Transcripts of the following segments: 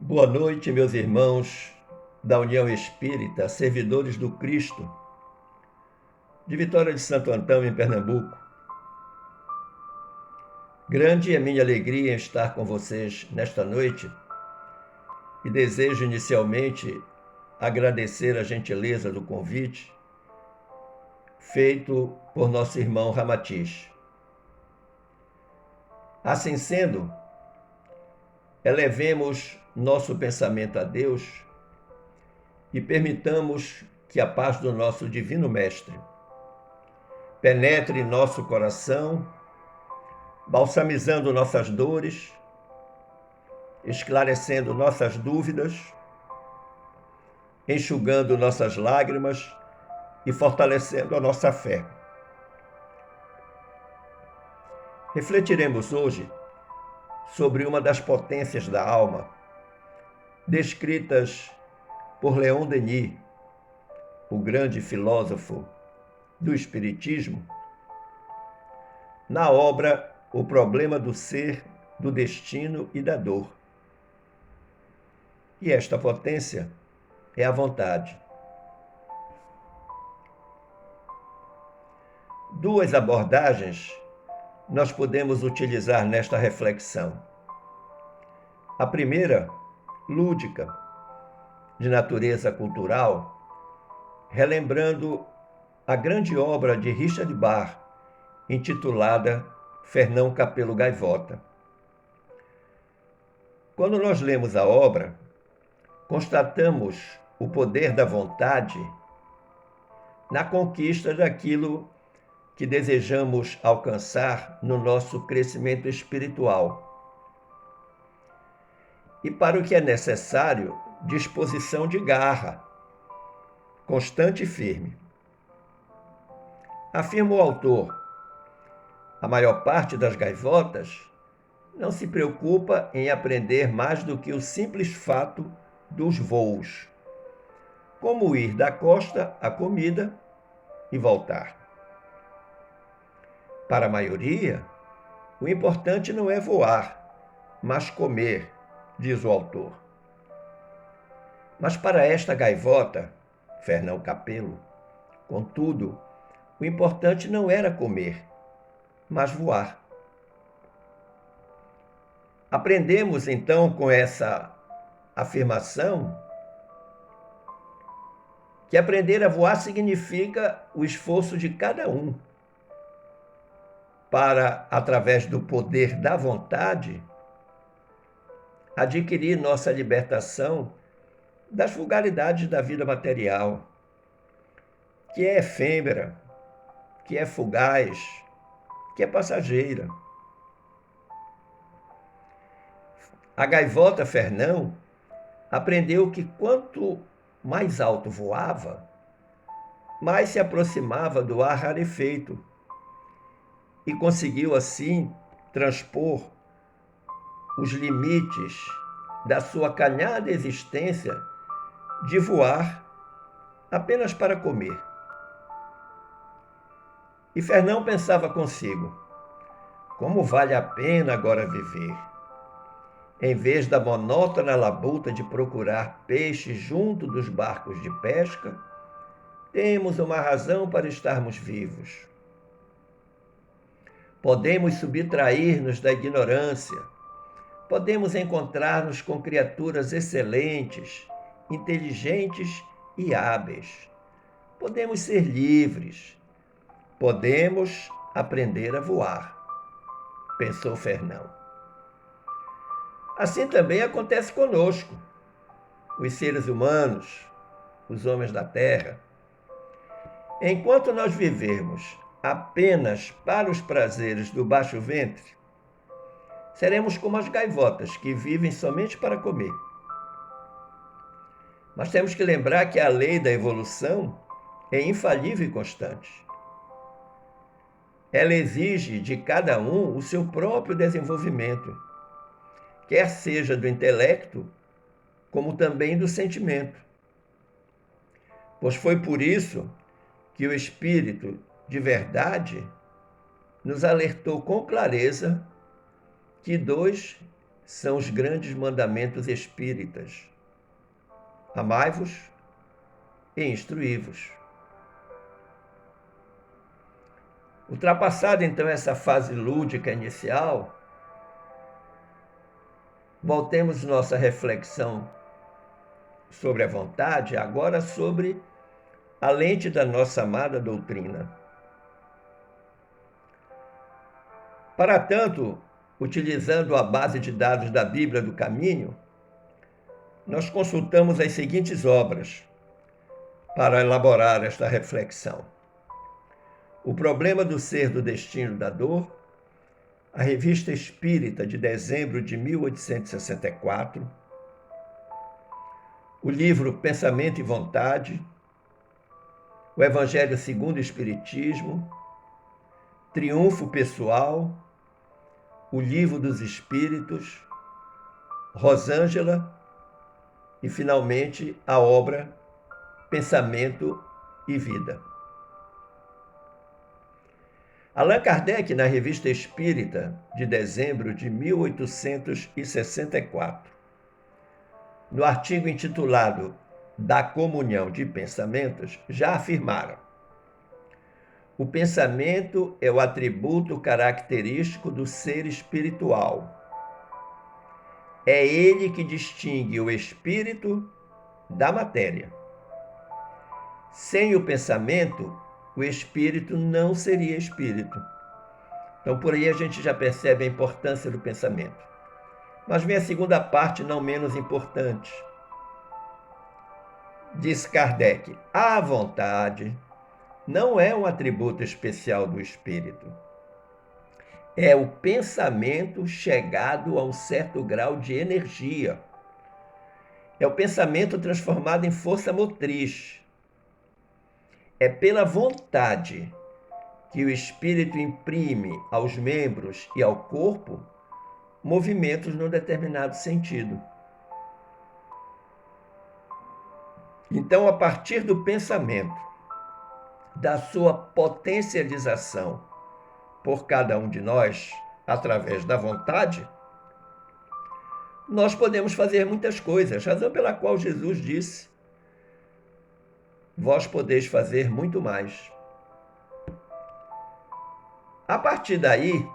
Boa noite, meus irmãos da União Espírita, servidores do Cristo, de Vitória de Santo Antão, em Pernambuco. Grande é minha alegria em estar com vocês nesta noite e desejo inicialmente agradecer a gentileza do convite feito por nosso irmão Ramatiz. Assim sendo, elevemos nosso pensamento a Deus e permitamos que a paz do nosso Divino Mestre penetre em nosso coração, balsamizando nossas dores, esclarecendo nossas dúvidas, enxugando nossas lágrimas e fortalecendo a nossa fé. Refletiremos hoje sobre uma das potências da alma, descritas por Leon Denis, o grande filósofo do Espiritismo, na obra O Problema do Ser, do Destino e da Dor. E esta potência é a vontade. Duas abordagens nós podemos utilizar nesta reflexão. A primeira, lúdica, de natureza cultural, relembrando a grande obra de Richard Bach, intitulada Fernão Capelo Gaivota. Quando nós lemos a obra, constatamos o poder da vontade na conquista daquilo que desejamos alcançar no nosso crescimento espiritual. E para o que é necessário, disposição de garra, constante e firme. Afirma o autor, a maior parte das gaivotas não se preocupa em aprender mais do que o simples fato dos voos, como ir da costa à comida e voltar. Para a maioria, o importante não é voar, mas comer, diz o autor. Mas para esta gaivota, Fernão Capelo, contudo, o importante não era comer, mas voar. Aprendemos então com essa afirmação que aprender a voar significa o esforço de cada um para, através do poder da vontade, adquirir nossa libertação das vulgaridades da vida material, que é efêmera, que é fugaz, que é passageira. A gaivota Fernão aprendeu que quanto mais alto voava, mais se aproximava do ar rarefeito e conseguiu assim transpor os limites da sua calhada existência de voar apenas para comer. E Fernão pensava consigo, como vale a pena agora viver? Em vez da monótona labuta de procurar peixes junto dos barcos de pesca, temos uma razão para estarmos vivos. Podemos subtrair-nos da ignorância, podemos encontrar-nos com criaturas excelentes, inteligentes e hábeis. Podemos ser livres, podemos aprender a voar, pensou Fernão. Assim também acontece conosco, os seres humanos, os homens da Terra. Enquanto nós vivermos apenas para os prazeres do baixo ventre, seremos como as gaivotas que vivem somente para comer. Mas temos que lembrar que a lei da evolução é infalível e constante. Ela exige de cada um o seu próprio desenvolvimento, quer seja do intelecto, como também do sentimento. Pois foi por isso que o Espírito de verdade nos alertou com clareza que dois são os grandes mandamentos espíritas. Amai-vos e instruí-vos. Ultrapassada então essa fase lúdica inicial, voltemos nossa reflexão sobre a vontade, agora sobre a lente da nossa amada doutrina. Para tanto, utilizando a base de dados da Bíblia do Caminho, nós consultamos as seguintes obras para elaborar esta reflexão: O Problema do Ser do Destino da Dor, a Revista Espírita de dezembro de 1864, o livro Pensamento e Vontade, o Evangelho segundo o Espiritismo, Triunfo Pessoal, o Livro dos Espíritos, Rosângela e, finalmente, a obra Pensamento e Vida. Allan Kardec, na Revista Espírita de dezembro de 1864, no artigo intitulado Da Comunhão de Pensamentos, já afirmaram: o pensamento é o atributo característico do ser espiritual. É ele que distingue o espírito da matéria. Sem o pensamento, o espírito não seria espírito. Então, por aí a gente já percebe a importância do pensamento. Mas vem a segunda parte, não menos importante. Diz Kardec: a vontade não é um atributo especial do espírito. É o pensamento chegado a um certo grau de energia. É o pensamento transformado em força motriz. É pela vontade que o espírito imprime aos membros e ao corpo movimentos num determinado sentido. Então, a partir do pensamento, da sua potencialização por cada um de nós, através da vontade, nós podemos fazer muitas coisas, razão pela qual Jesus disse: vós podeis fazer muito mais. A partir daí,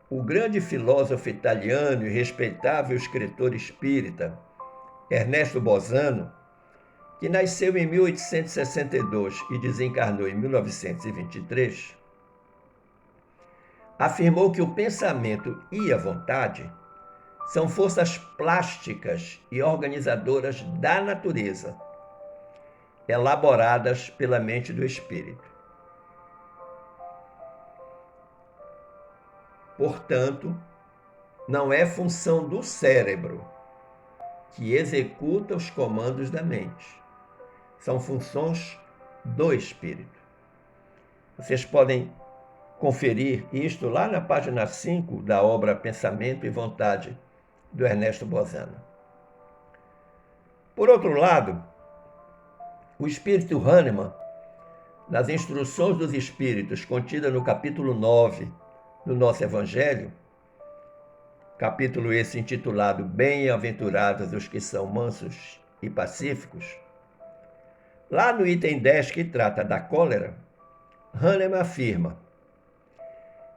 o grande filósofo italiano e respeitável escritor espírita, Ernesto Bolzano, que nasceu em 1862 e desencarnou em 1923, afirmou que o pensamento e a vontade são forças plásticas e organizadoras da natureza, elaboradas pela mente do espírito. Portanto, não é função do cérebro que executa os comandos da mente. São funções do espírito. Vocês podem conferir isto lá na página 5 da obra Pensamento e Vontade, do Ernesto Bolzano. Por outro lado, o espírito Hahnemann, nas Instruções dos Espíritos, contida no capítulo 9 do nosso Evangelho, capítulo esse intitulado Bem-aventurados os que são mansos e pacíficos, lá no item 10, que trata da cólera, Hahnemann afirma: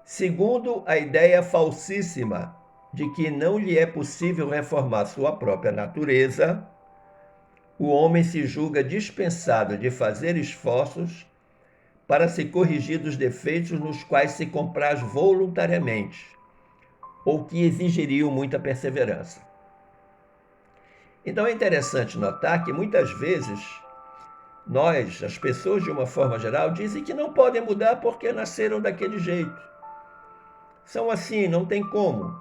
segundo a ideia falsíssima de que não lhe é possível reformar sua própria natureza, o homem se julga dispensado de fazer esforços para se corrigir dos defeitos nos quais se compraz voluntariamente, ou que exigiriam muita perseverança. Então é interessante notar que muitas vezes nós, as pessoas de uma forma geral, dizem que não podem mudar porque nasceram daquele jeito. São assim, não tem como.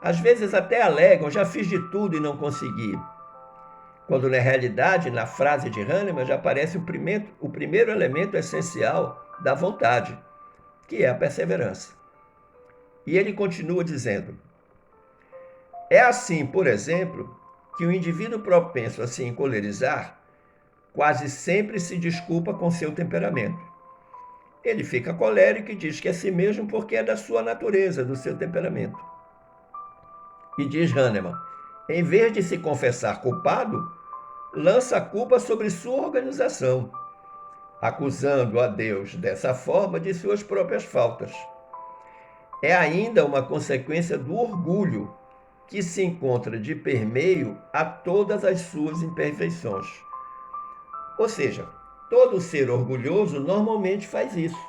Às vezes até alegam: já fiz de tudo e não consegui. Quando na realidade, na frase de Hahnemann, já aparece o primeiro elemento essencial da vontade, que é a perseverança. E ele continua dizendo: é assim, por exemplo, que o indivíduo propenso a se encolerizar quase sempre se desculpa com seu temperamento. Ele fica colérico e diz que é si mesmo porque é da sua natureza, do seu temperamento. E diz Hahnemann, em vez de se confessar culpado, lança a culpa sobre sua organização, acusando a Deus dessa forma de suas próprias faltas. É ainda uma consequência do orgulho que se encontra de permeio a todas as suas imperfeições. Ou seja, todo ser orgulhoso normalmente faz isso.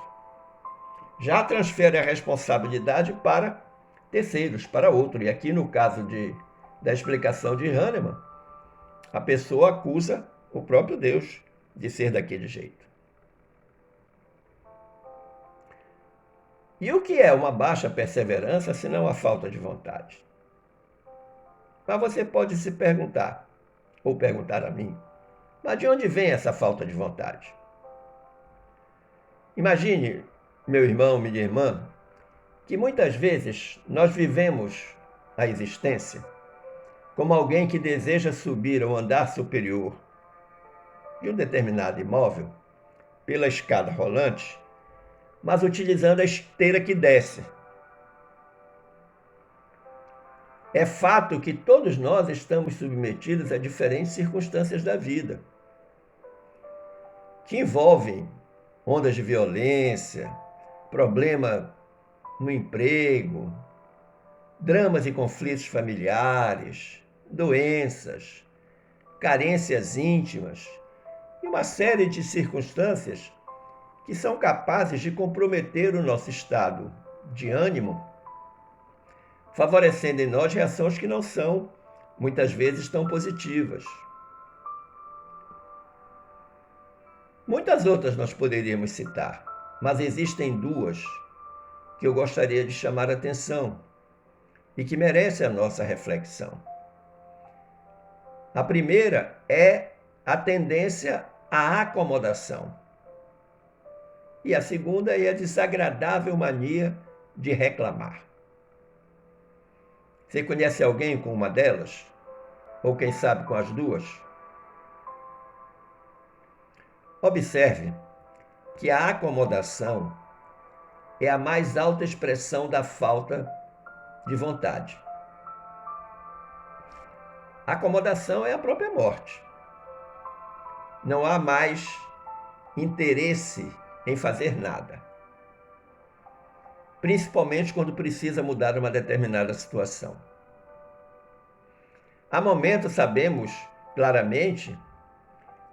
Já transfere a responsabilidade para terceiros, para outro. E aqui no caso da explicação de Hahnemann, a pessoa acusa o próprio Deus de ser daquele jeito. E o que é uma baixa perseverança senão a falta de vontade? Mas você pode se perguntar, ou perguntar a mim, mas de onde vem essa falta de vontade? Imagine, meu irmão, minha irmã, que muitas vezes nós vivemos a existência como alguém que deseja subir ao andar superior de um determinado imóvel pela escada rolante, mas utilizando a esteira que desce. É fato que todos nós estamos submetidos a diferentes circunstâncias da vida, que envolvem ondas de violência, problema no emprego, dramas e conflitos familiares, doenças, carências íntimas e uma série de circunstâncias que são capazes de comprometer o nosso estado de ânimo, favorecendo em nós reações que não são, muitas vezes, tão positivas. Muitas outras nós poderíamos citar, mas existem duas que eu gostaria de chamar a atenção e que merecem a nossa reflexão. A primeira é a tendência à acomodação. E a segunda é a desagradável mania de reclamar. Você conhece alguém com uma delas? Ou quem sabe com as duas? Observe que a acomodação é a mais alta expressão da falta de vontade. A acomodação é a própria morte. Não há mais interesse em fazer nada. Principalmente quando precisa mudar uma determinada situação. Há momentos, sabemos claramente,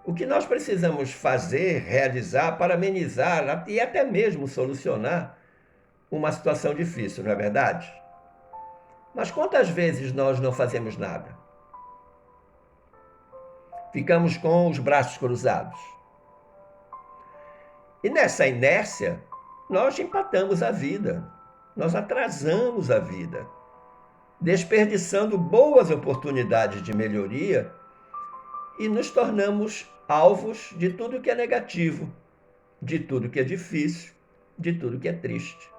o que nós precisamos fazer, realizar para amenizar e até mesmo solucionar uma situação difícil, não é verdade? Mas quantas vezes nós não fazemos nada? Ficamos com os braços cruzados. E nessa inércia, nós empatamos a vida, nós atrasamos a vida, desperdiçando boas oportunidades de melhoria e nos tornamos alvos de tudo que é negativo, de tudo que é difícil, de tudo que é triste.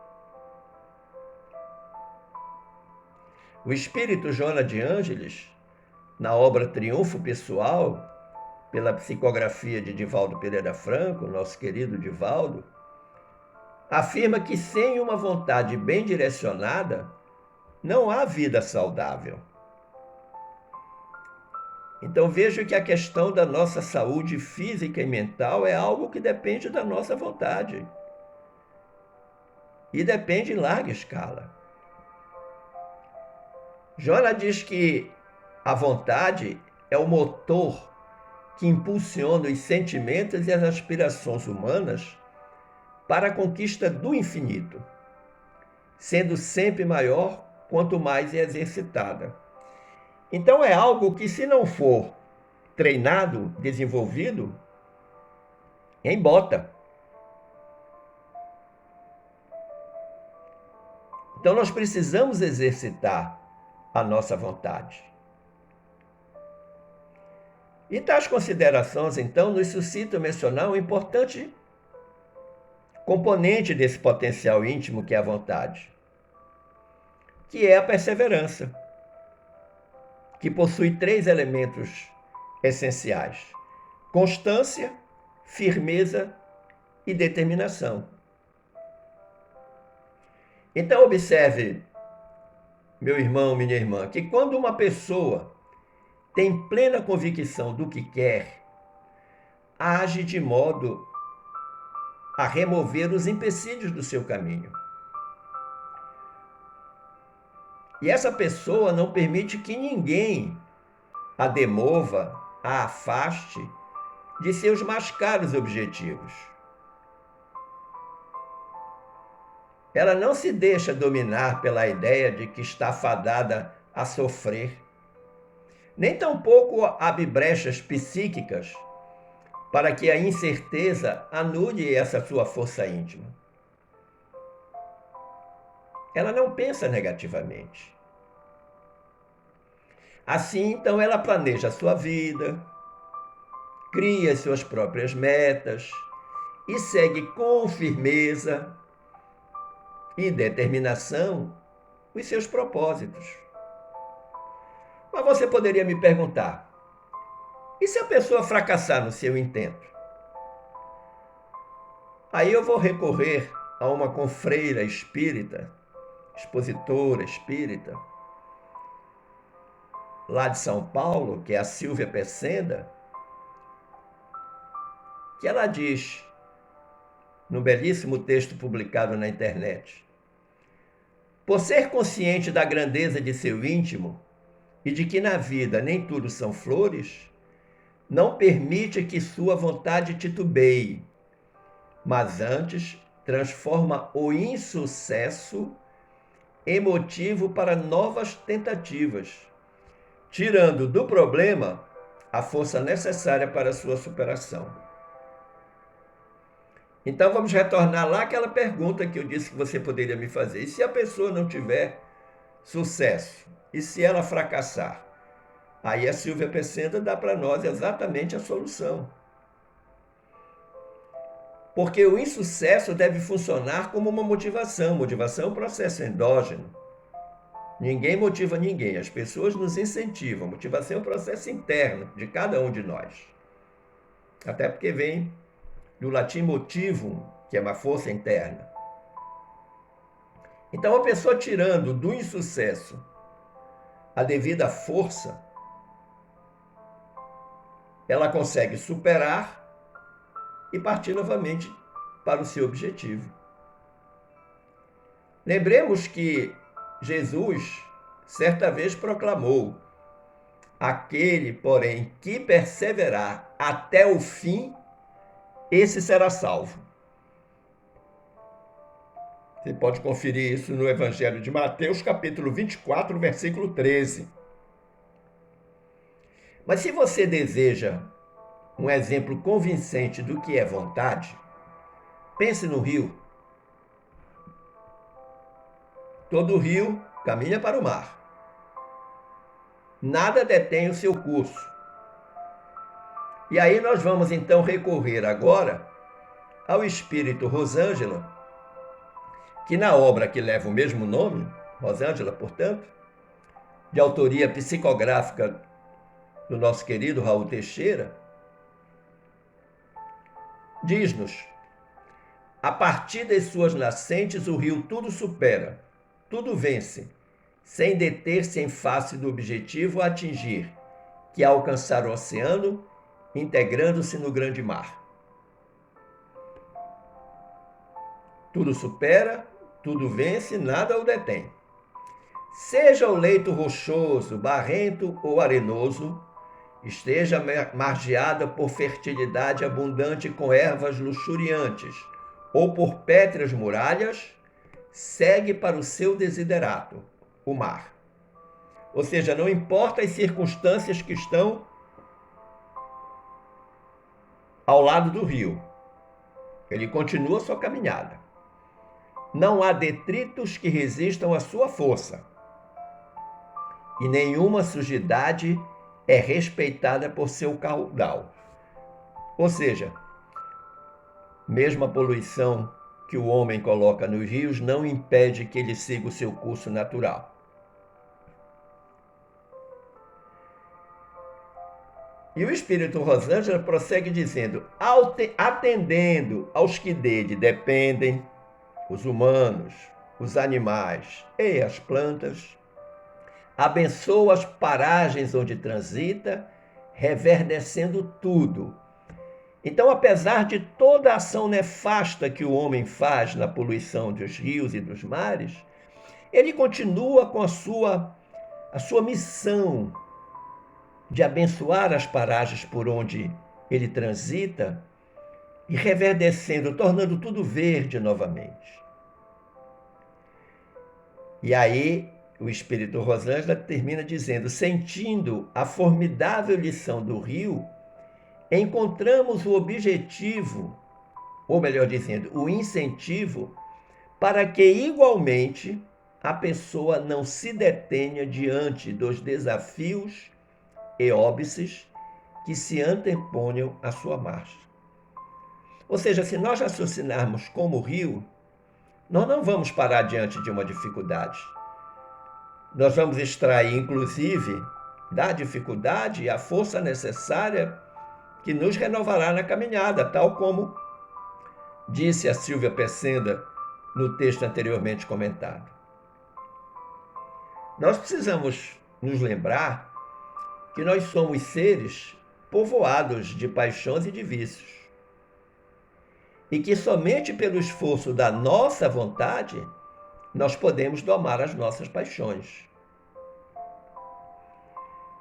O espírito Joana de Ângeles, na obra Triunfo Pessoal, pela psicografia de Divaldo Pereira Franco, nosso querido Divaldo, afirma que sem uma vontade bem direcionada, não há vida saudável. Então vejo que a questão da nossa saúde física e mental é algo que depende da nossa vontade. E depende em larga escala. Joana diz que a vontade é o motor que impulsiona os sentimentos e as aspirações humanas para a conquista do infinito, sendo sempre maior quanto mais é exercitada. Então é algo que, se não for treinado, desenvolvido, embota. Então nós precisamos exercitar a nossa vontade. E tais considerações, então, nos suscitam mencionar um importante componente desse potencial íntimo que é a vontade, que é a perseverança, que possui 3 elementos essenciais: constância, firmeza e determinação. Então observe meu irmão, minha irmã, que quando uma pessoa tem plena convicção do que quer, age de modo a remover os empecilhos do seu caminho. E essa pessoa não permite que ninguém a demova, a afaste de seus mais caros objetivos. Ela não se deixa dominar pela ideia de que está fadada a sofrer, nem tampouco abre brechas psíquicas para que a incerteza anule essa sua força íntima. Ela não pensa negativamente. Assim, então, ela planeja a sua vida, cria as suas próprias metas e segue com firmeza e determinação os seus propósitos. Mas você poderia me perguntar, e se a pessoa fracassar no seu intento? Aí eu vou recorrer a uma confreira espírita, expositora espírita, lá de São Paulo, que é a Silvia Pecenda, que ela diz, num belíssimo texto publicado na internet: por ser consciente da grandeza de seu íntimo e de que na vida nem tudo são flores, não permite que sua vontade titubeie, mas antes transforma o insucesso em motivo para novas tentativas, tirando do problema a força necessária para sua superação. Então vamos retornar lá àquela pergunta que eu disse que você poderia me fazer. E se a pessoa não tiver sucesso? E se ela fracassar? Aí a Silvia Pecenda dá para nós exatamente a solução. Porque o insucesso deve funcionar como uma motivação. Motivação é um processo endógeno. Ninguém motiva ninguém, as pessoas nos incentivam. A motivação é um processo interno de cada um de nós. Até porque vem do latim motivum, que é uma força interna. Então, a pessoa tirando do insucesso a devida força, ela consegue superar e partir novamente para o seu objetivo. Lembremos que Jesus, certa vez, proclamou: aquele, porém, que perseverar até o fim, esse será salvo. Você pode conferir isso no Evangelho de Mateus, capítulo 24, versículo 13. Mas se você deseja um exemplo convincente do que é vontade, pense no rio. Todo rio caminha para o mar. Nada detém o seu curso. E aí nós vamos então recorrer agora ao espírito Rosângela, que na obra que leva o mesmo nome, Rosângela, portanto, de autoria psicográfica do nosso querido Raul Teixeira, diz-nos: a partir das suas nascentes o rio tudo supera, tudo vence, sem deter-se em face do objetivo a atingir, que é alcançar o oceano, integrando-se no grande mar. Tudo supera, tudo vence, nada o detém. Seja o leito rochoso, barrento ou arenoso, esteja margeada por fertilidade abundante com ervas luxuriantes, ou por pétreas muralhas, segue para o seu desiderato, o mar. Ou seja, não importa as circunstâncias que estão ao lado do rio, ele continua sua caminhada. Não há detritos que resistam à sua força, e nenhuma sujidade é respeitada por seu caudal. Ou seja, mesmo a poluição que o homem coloca nos rios não impede que ele siga o seu curso natural. E o espírito Rosângela prossegue dizendo: atendendo aos que dele dependem, os humanos, os animais e as plantas, abençoa as paragens onde transita, reverdecendo tudo. Então, apesar de toda a ação nefasta que o homem faz na poluição dos rios e dos mares, ele continua com a sua missão de abençoar as paragens por onde ele transita e reverdecendo, tornando tudo verde novamente. E aí o Espírito Rosângela termina dizendo: sentindo a formidável lição do rio, encontramos o objetivo, ou melhor dizendo, o incentivo, para que igualmente a pessoa não se detenha diante dos desafios e óbices que se anteponham à sua marcha. Ou seja, se nós raciocinarmos como o rio, nós não vamos parar diante de uma dificuldade. Nós vamos extrair, inclusive, da dificuldade a força necessária que nos renovará na caminhada, tal como disse a Silvia Pecenda no texto anteriormente comentado. Nós precisamos nos lembrar que nós somos seres povoados de paixões e de vícios. E que somente pelo esforço da nossa vontade nós podemos domar as nossas paixões.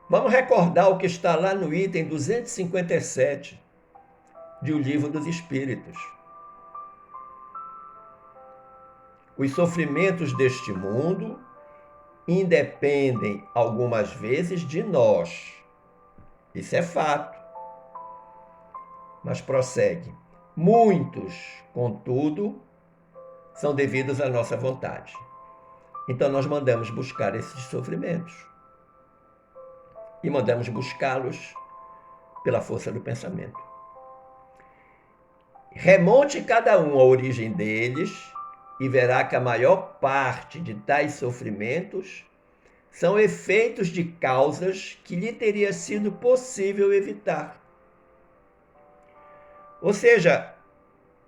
Vamos recordar o que está lá no item 257 de O Livro dos Espíritos. Os sofrimentos deste mundo independem algumas vezes de nós. Isso é fato. Mas prossegue. Muitos, contudo, são devidos à nossa vontade. Então nós mandamos buscar esses sofrimentos. E mandamos buscá-los pela força do pensamento. Remonte cada um à origem deles e verá que a maior parte de tais sofrimentos são efeitos de causas que lhe teria sido possível evitar. Ou seja,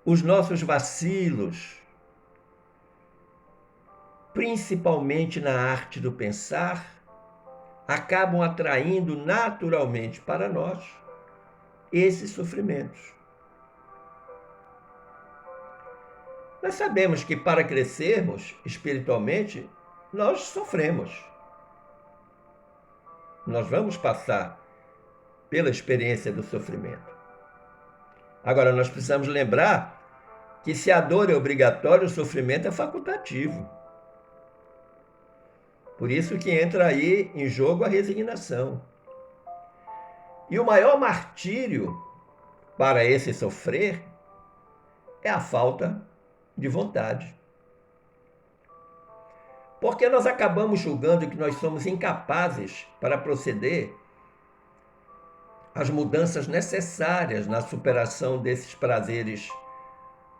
os nossos vacilos, principalmente na arte do pensar, acabam atraindo naturalmente para nós esses sofrimentos. Nós sabemos que para crescermos espiritualmente, nós sofremos. Nós vamos passar pela experiência do sofrimento. Agora, nós precisamos lembrar que se a dor é obrigatória, o sofrimento é facultativo. Por isso que entra aí em jogo a resignação. E o maior martírio para esse sofrer é a falta de vontade. Porque nós acabamos julgando que nós somos incapazes para proceder às mudanças necessárias na superação desses prazeres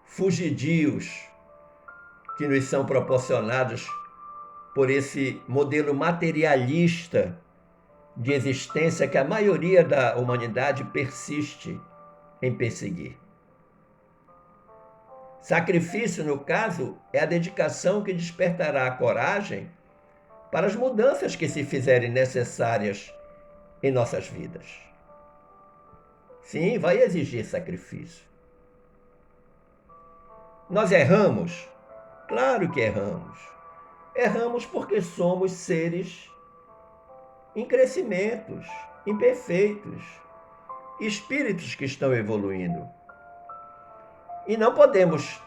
fugidios que nos são proporcionados por esse modelo materialista de existência que a maioria da humanidade persiste em perseguir. Sacrifício, no caso, é a dedicação que despertará a coragem para as mudanças que se fizerem necessárias em nossas vidas. Sim, vai exigir sacrifício. Nós erramos? Claro que erramos. Erramos porque somos seres em crescimentos, imperfeitos, espíritos que estão evoluindo. E não podemos,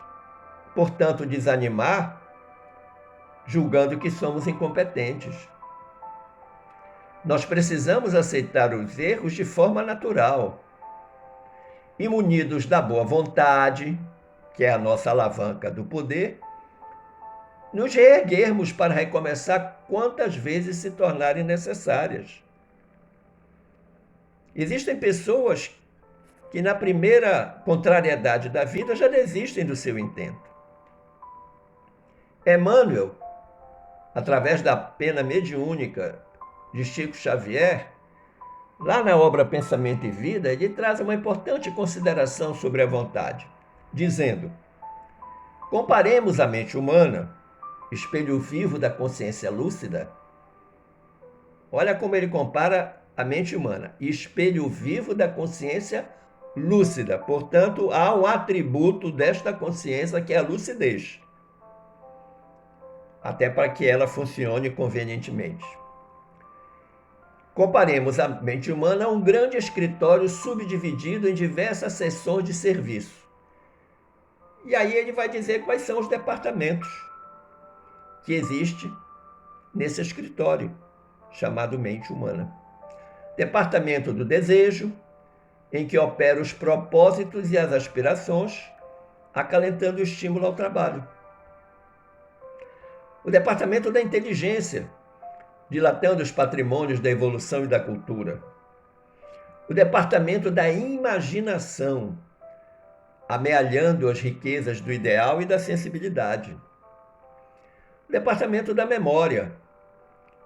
portanto, desanimar julgando que somos incompetentes. Nós precisamos aceitar os erros de forma natural e, munidos da boa vontade, que é a nossa alavanca do poder, nos reerguermos para recomeçar quantas vezes se tornarem necessárias. Existem pessoas que na primeira contrariedade da vida já desistem do seu intento. Emmanuel, através da pena mediúnica de Chico Xavier, lá na obra Pensamento e Vida, ele traz uma importante consideração sobre a vontade, dizendo: comparemos a mente humana, espelho vivo da consciência lúcida, Olha como ele compara a mente humana, espelho vivo da consciência lúcida. Portanto, há um atributo desta consciência que é a lucidez, até para que ela funcione convenientemente. Comparemos a mente humana a um grande escritório subdividido em diversas seções de serviço. E aí ele vai dizer quais são os departamentos que existem nesse escritório, chamado mente humana. Departamento do desejo, em que opera os propósitos e as aspirações, acalentando o estímulo ao trabalho. O departamento da inteligência, dilatando os patrimônios da evolução e da cultura. O departamento da imaginação, amealhando as riquezas do ideal e da sensibilidade. O departamento da memória,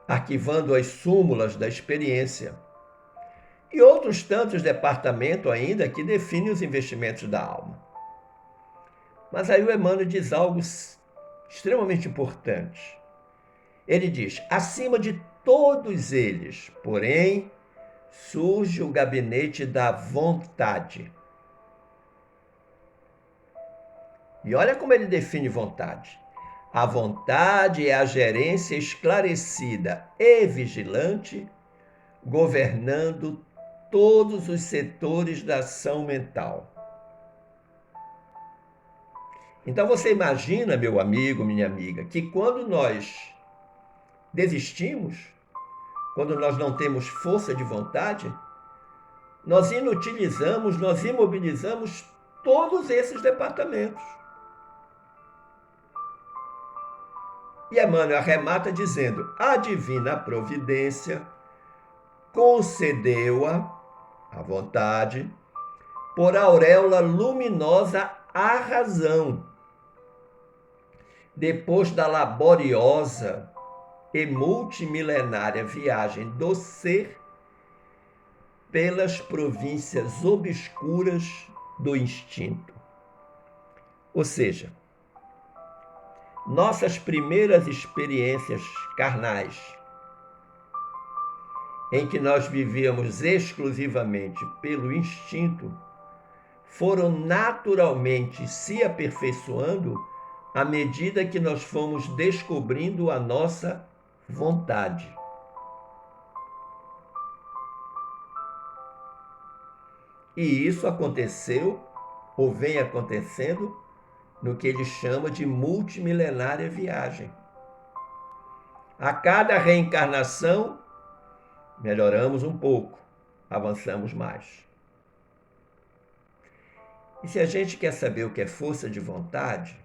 arquivando as súmulas da experiência. E outros tantos departamentos ainda que definem os investimentos da alma. Mas aí o Emmanuel diz algo extremamente importante. Ele diz, acima de todos eles, porém, surge o gabinete da vontade. E olha como ele define vontade. A vontade é a gerência esclarecida e vigilante, governando todos os setores da ação mental. Então você imagina, meu amigo, minha amiga, que quando nós desistimos, quando nós não temos força de vontade, nós inutilizamos, nós imobilizamos todos esses departamentos. E Emmanuel arremata dizendo, a divina providência concedeu-a, a vontade, por auréola luminosa à razão, depois da laboriosa e multimilenária viagem do ser pelas províncias obscuras do instinto. Ou seja, nossas primeiras experiências carnais, em que nós vivíamos exclusivamente pelo instinto, foram naturalmente se aperfeiçoando à medida que nós fomos descobrindo a nossa vontade. E isso aconteceu, ou vem acontecendo, no que ele chama de multimilenária viagem. A cada reencarnação, melhoramos um pouco, avançamos mais. E se a gente quer saber o que é força de vontade,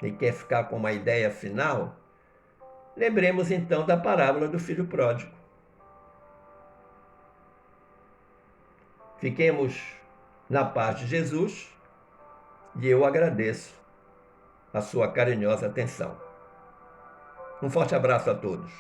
e quer ficar com uma ideia final, lembremos então da parábola do filho pródigo. Fiquemos na paz de Jesus e eu agradeço a sua carinhosa atenção. Um forte abraço a todos.